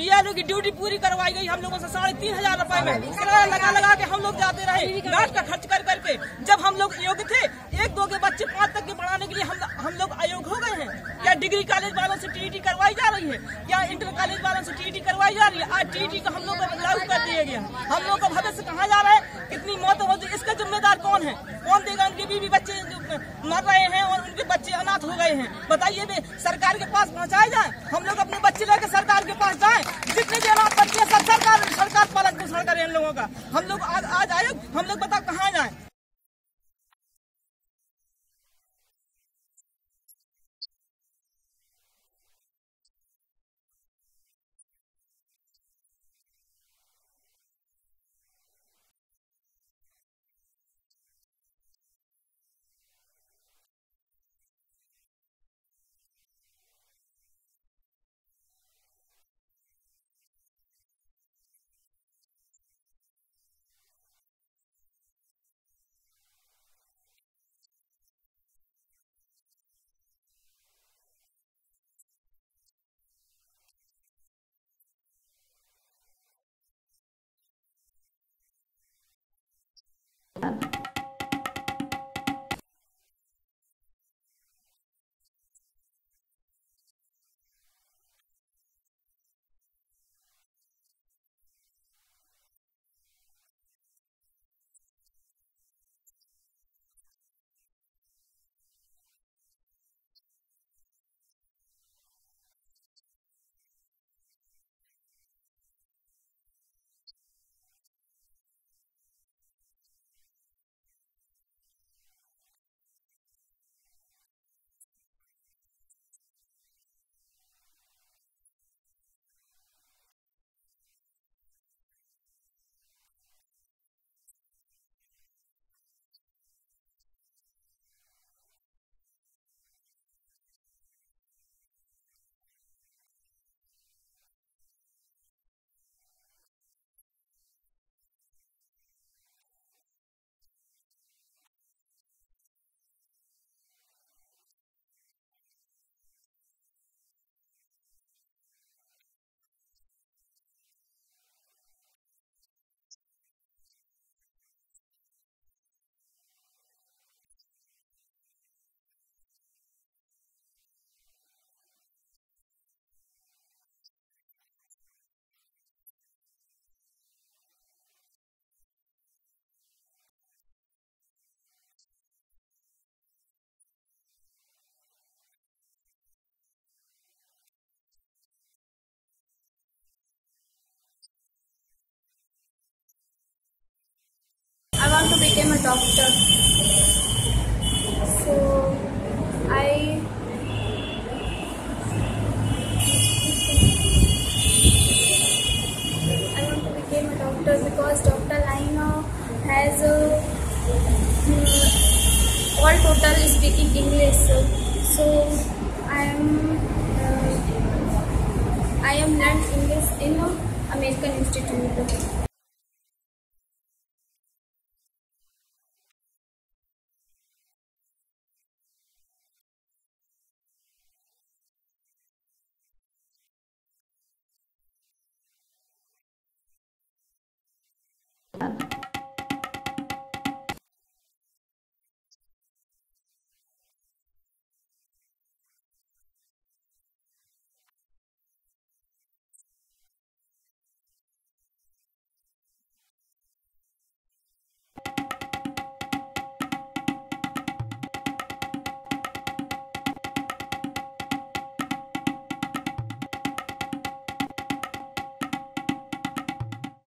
BLO की duty पूरी करवाई गई हम लोगों से 3,500 रुपए में किराया लगा के हम लोग जाते रहे, गांठ का खर्च कर करके। जब हम लोग योग्य थे 1-2 के बच्चे 5 तक के पढ़ाने के लिए हम लोग अयोग्य हो गए हैं। क्या डिग्री कॉलेज वालों से टीईटी करवाई जा रही है? क्या इंटर कॉलेज वालों से टीईटी करवाई जा रही है? आज टीईटी का हम लोग को लागू कर दिया गया। हम लोग का भविष्य कहाँ जा रहा है? कितनी मौत हो रही, इसका जिम्मेदार कौन है? कौन देगा? उनके बीवी बच्चे मर रहे हैं और उनके बच्चे अनाथ हो गए हैं। बताइए, सरकार के पास पहुँचाए जाए, हम लोग अपने बच्चे लेकर सरकार के पास जाए। जितने भी अनाथ बच्चे हैं सब सरकार पालन पोषण करे इन लोगों का। हम लोग आज आए, हम लोग बताओ कहाँ जाए? I want to become a doctor. So I want to become a doctor because Dr. Laina has all total speaking English. So I am learned English in American Institute.